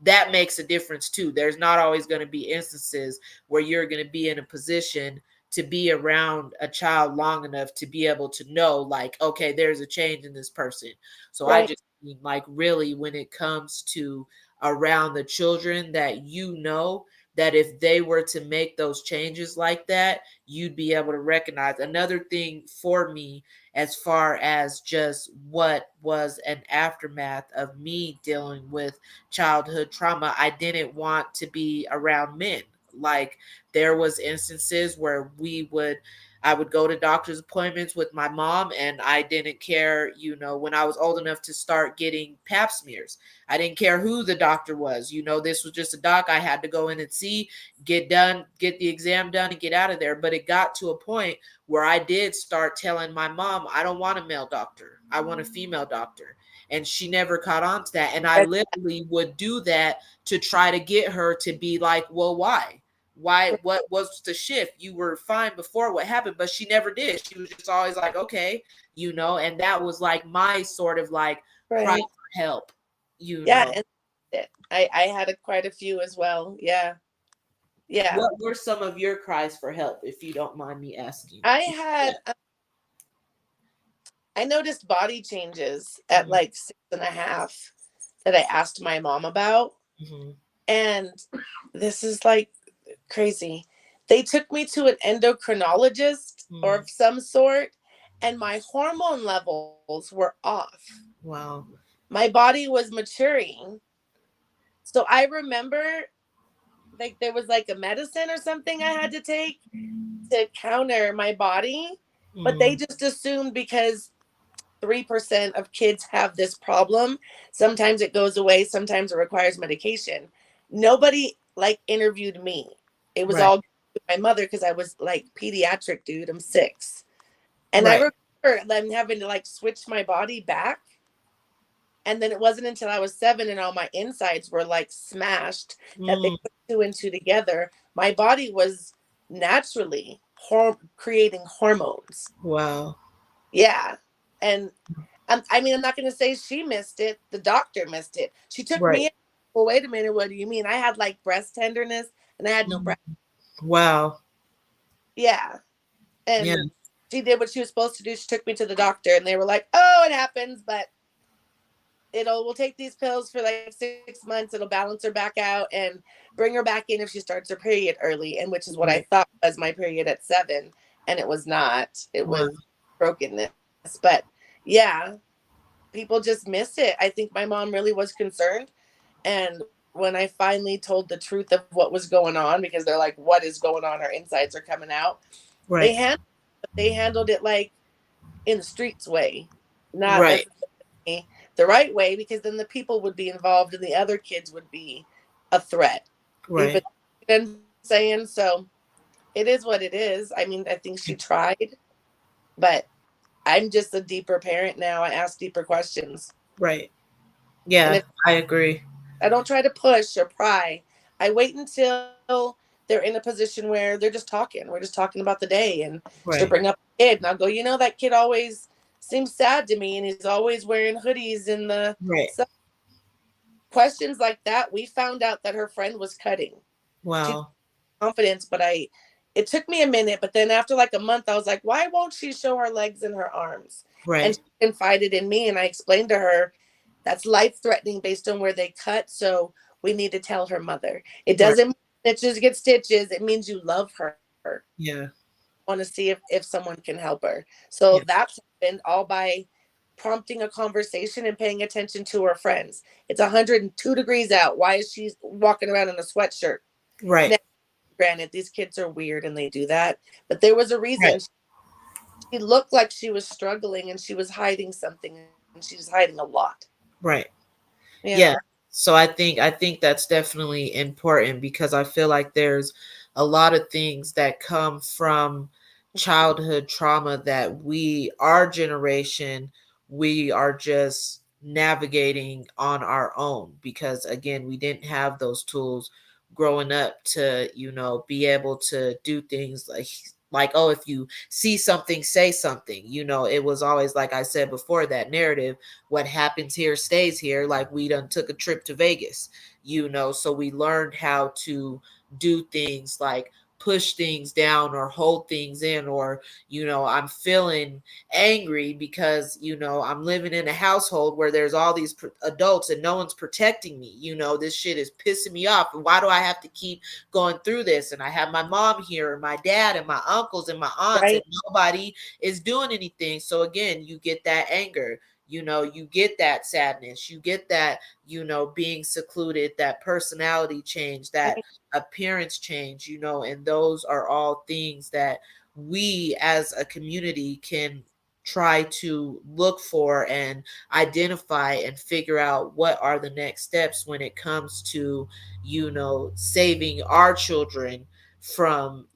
that makes a difference too. There's not always going to be instances where you're going to be in a position to be around a child long enough to be able to know, like, okay, there's a change in this person. So I Right. just mean, like, really, when it comes to around the children, that that if they were to make those changes like that, you'd be able to recognize. Another thing for me, as far as just what was an aftermath of me dealing with childhood trauma, I didn't want to be around men. Like, there was instances where I would go to doctor's appointments with my mom, and I didn't care, when I was old enough to start getting pap smears. I didn't care who the doctor was. This was just a doc I had to go in and see, get done, get the exam done, and get out of there. But it got to a point where I did start telling my mom, I don't want a male doctor, I want a female doctor. And she never caught on to that. And I That's literally would do that to try to get her to be like, well, why? What was the shift? You were fine before, what happened? But she never did. She was just always like, okay, and that was like my sort of like cry right. for help, you Yeah. know. And I had quite a few as well. Yeah. Yeah. What were some of your cries for help, if you don't mind me asking? I had, I noticed body changes at Mm-hmm. like 6.5 that I asked my mom about. Mm-hmm. And this is like crazy. They took me to an endocrinologist or Mm-hmm. of some sort, and my hormone levels were off. Wow. My body was maturing. So I remember like there was like a medicine or something I had to take to counter my body, but they Mm-hmm. just assumed because 3% of kids have this problem. Sometimes it goes away, sometimes it requires medication. Nobody like interviewed me. It was Right. all my mother because I was like pediatric, dude. I'm 6. And I Right. remember them having to like switch my body back. And then it wasn't until I was 7 and all my insides were like smashed that they Mm. put 2 and 2 together. My body was naturally. creating hormones. Wow. Yeah. And I mean, I'm not going to say she missed it. The doctor missed it. She took Right. me in. Well, wait a minute. What do you mean? I had like breast tenderness and I had no breast. Mhm. Wow. Yeah. Yeah. And she did what she was supposed to do. She took me to the doctor and they were like, oh, it happens, but we'll take these pills for like 6 months. It'll balance her back out and bring her back in if she starts her period early. And which is what I Right. thought was my period at 7. And it was not. It Wow. was brokenness. But yeah, people just miss it. I think my mom really was concerned. And when I finally told the truth of what was going on, because they're like, what is going on? Our insides are coming out. They Right. handled they handled it like in the streets way, not Right. necessarily the right way, because then the people would be involved and the other kids would be a threat. If Right. it's, you know what I'm saying? So it is what it is. I mean, I think she tried, but I'm just a deeper parent now. I ask deeper questions. Right. And Yeah, if I agree. I don't try to push or pry, I wait until they're in a position where they're just talking. We're just talking about the day, and she'll Right. bring up a kid, and I'll go, that kid always seems sad to me, and he's always wearing hoodies in the Right. so questions like that. We found out that her friend was cutting. She Wow. confidence, but it took me a minute, but then after like a month, I was like, why won't she show her legs and her arms? And Right. she confided in me, and I explained to her that's life threatening based on where they cut. So we need to tell her mother. It Right. doesn't mean stitches get stitches. It means you love her. Yeah. Want to see if someone can help her. So Yeah. that's happened all by prompting a conversation and paying attention to her friends. It's 102 degrees out. Why is she walking around in a sweatshirt? Right. Now, granted, these kids are weird and they do that, but there was a Right. reason. She looked like she was struggling and she was hiding something, and she was hiding a lot. Right. Yeah. Yeah. So I think that's definitely important because I feel like there's a lot of things that come from childhood trauma that our generation, we are just navigating on our own because again, we didn't have those tools growing up to, be able to do things like oh, if you see something, say something. It was always like I said before, that narrative, what happens here stays here. Like we done took a trip to Vegas, so we learned how to do things like push things down or hold things in, or I'm feeling angry because I'm living in a household where there's all these adults and no one's protecting me. This shit is pissing me off, and why do I have to keep going through this? And I have my mom here and my dad and my uncles and my aunts, and Right. nobody is doing anything. So again, you get that anger, you get that sadness, you get that, being secluded, that personality change, that Right. appearance change, and those are all things that we as a community can try to look for and identify and figure out what are the next steps when it comes to, saving our children from,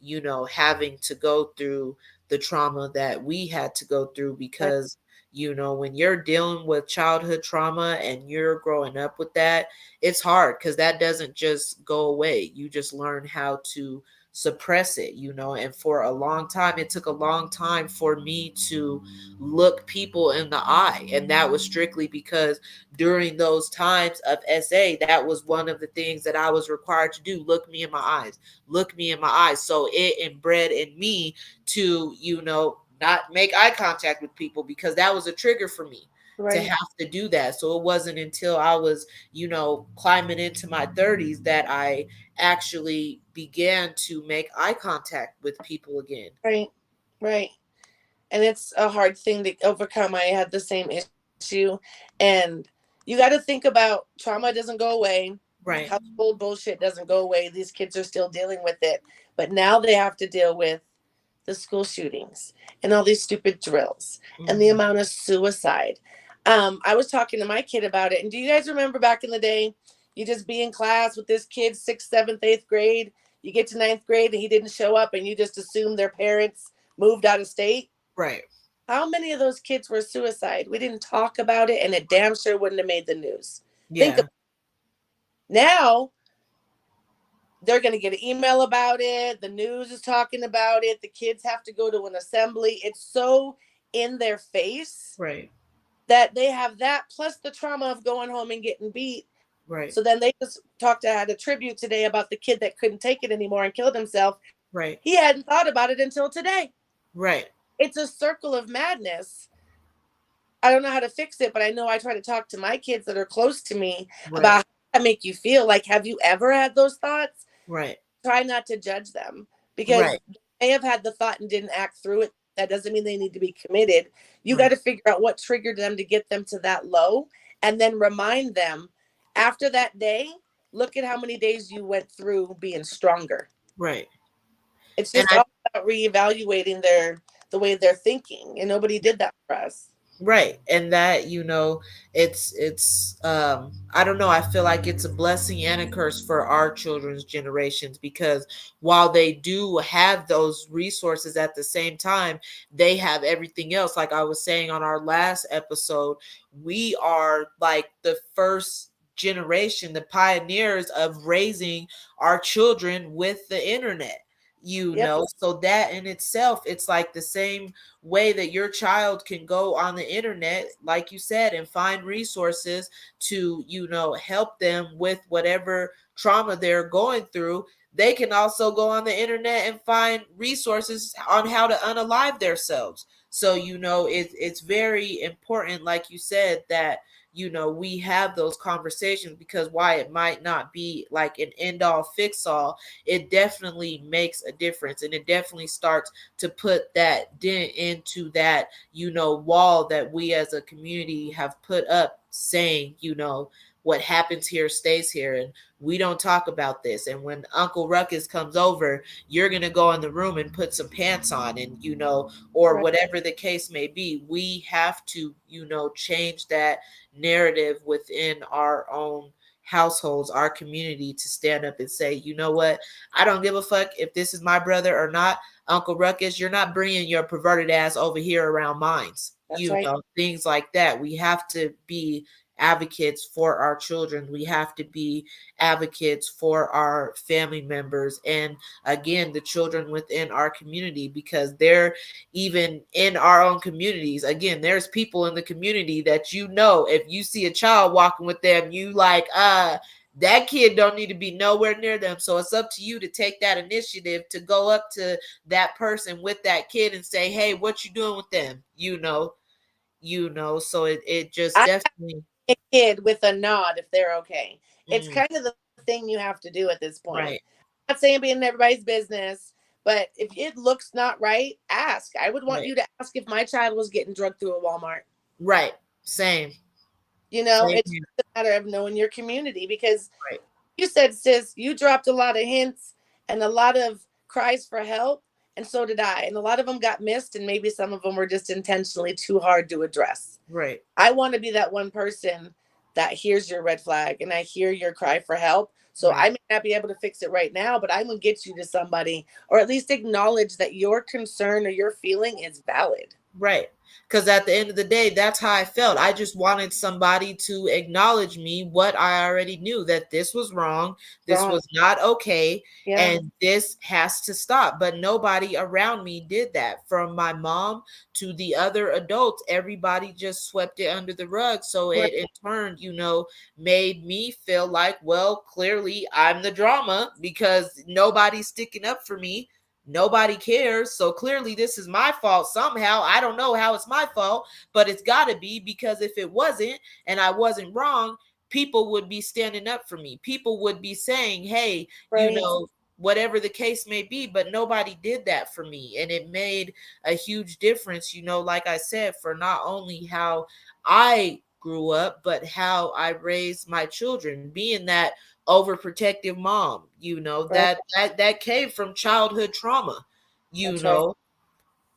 having to go through the trauma that we had to go through. Right. Because when you're dealing with childhood trauma and you're growing up with that, it's hard because that doesn't just go away. You just learn how to suppress it, and for a long time, it took a long time for me to look people in the eye. And that was strictly because during those times of SA, that was one of the things that I was required to do. Look me in my eyes, look me in my eyes. So it inbred in me to, not make eye contact with people because that was a trigger for me to Right. have to do that. So it wasn't until I was, climbing into my 30s that I actually began to make eye contact with people again. Right. Right. And it's a hard thing to overcome. I had the same issue. And you got to think about trauma doesn't go away. Right. Household bullshit doesn't go away. These kids are still dealing with it. But now they have to deal with the school shootings and all these stupid drills and the Hmm. amount of suicide. I was talking to my kid about it. And do you guys remember back in the day, you just be in class with this kid, sixth, seventh, eighth grade. You get to ninth grade and he didn't show up, and you just assume their parents moved out of state. Right. How many of those kids were suicide? We didn't talk about it, and it damn sure wouldn't have made the news. Think Yeah. of now, they're going to get an email about it. The news is talking about it. The kids have to go to an assembly. It's so in their face Right. that they have that plus the trauma of going home and getting beat. Right. So then they just talked, I had a tribute today about the kid that couldn't take it anymore and killed himself. Right. He hadn't thought about it until today. Right. It's a circle of madness. I don't know how to fix it, but I know I try to talk to my kids that are close to me Right. about how that make you feel. Like, have you ever had those thoughts? Right. Try not to judge them because Right. they have had the thought and didn't act through it. That doesn't mean they need to be committed. You got Right. to figure out what triggered them to get them to that low and then remind them after that day, look at how many days you went through being stronger. Right. It's And just I all about reevaluating the way they're thinking. And nobody did that for us. right. And that, it's I don't know, I feel like it's a blessing and a curse for our children's generations, because while they do have those resources, at the same time they have everything else. Like I was saying on our last episode, we are like the first generation, the pioneers of raising our children with the internet, Yep. so that in itself, it's like the same way that your child can go on the internet, like you said, and find resources to, help them with whatever trauma they're going through. They can also go on the internet and find resources on how to unalive themselves. So, it's very important, like you said, that we have those conversations, because why it might not be like an end all fix all, it definitely makes a difference, and it definitely starts to put that dent into that, wall that we as a community have put up, saying, what happens here stays here, and we don't talk about this. And when Uncle Ruckus comes over, you're going to go in the room and put some pants on, and, or Right. whatever the case may be. We have to, change that narrative within our own households, our community, to stand up and say, you know what, I don't give a fuck if this is my brother or not. Uncle Ruckus, you're not bringing your perverted ass over here around mines. That's right. Things like that. We have to be advocates for our children. We have to be advocates for our family members, and again, the children within our community, because they're even in our own communities. Again, there's people in the community that, if you see a child walking with them, you like, that kid don't need to be nowhere near them. So it's up to you to take that initiative to go up to that person with that kid and say, hey, what you doing with them? So it just I definitely. a kid with a nod if they're okay. It's Mm, kind of the thing you have to do at this point. right. I'm not saying being in everybody's business, but if it looks not right, ask. I would want Right. you to ask if my child was getting drugged through a Walmart. Right. Same. Same It's here. just a matter of knowing your community because Right. you said, sis, you dropped a lot of hints and a lot of cries for help, and so did I. And a lot of them got missed, and maybe some of them were just intentionally too hard to address. Right. I want to be that one person that hears your red flag and I hear your cry for help. So Right. I may not be able to fix it right now, but I'm going to get you to somebody or at least acknowledge that your concern or your feeling is valid. Right. Because at the end of the day, that's how I felt. I just wanted somebody to acknowledge me, what I already knew, that this was wrong, this Wrong. was not okay, Yeah. and this has to stop. But nobody around me did that. From my mom to the other adults, everybody just swept it under the rug. So Right. it in turn, made me feel like, well, clearly I'm the drama, because nobody's sticking up for me. Nobody cares. So clearly this is my fault somehow. I don't know how it's my fault, but it's got to be, because if it wasn't and I wasn't wrong, people would be standing up for me. People would be saying, hey, Right. whatever the case may be, but nobody did that for me. And it made a huge difference, like I said, for not only how I grew up, but how I raised my children, being that overprotective mom, Right. that came from childhood trauma, you That's right. know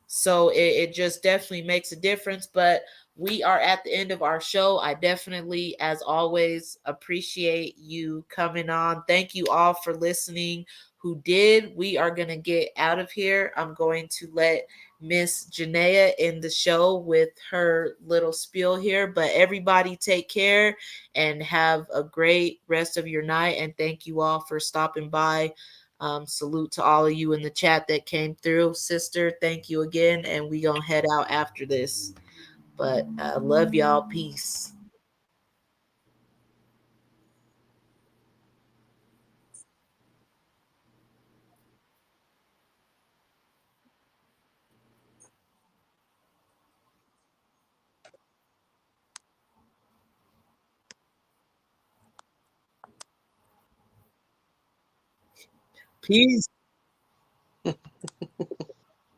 so it just definitely makes a difference. But we are at the end of our show. I definitely, as always, appreciate you coming on. Thank you all for listening who did. We are going to get out of here. I'm going to let Miss Janaea in the show with her little spiel here. But everybody take care and have a great rest of your night. And thank you all for stopping by. Salute to all of you in the chat that came through. Sister, thank you again. And we gonna head out after this. But I love y'all. Peace. Peace.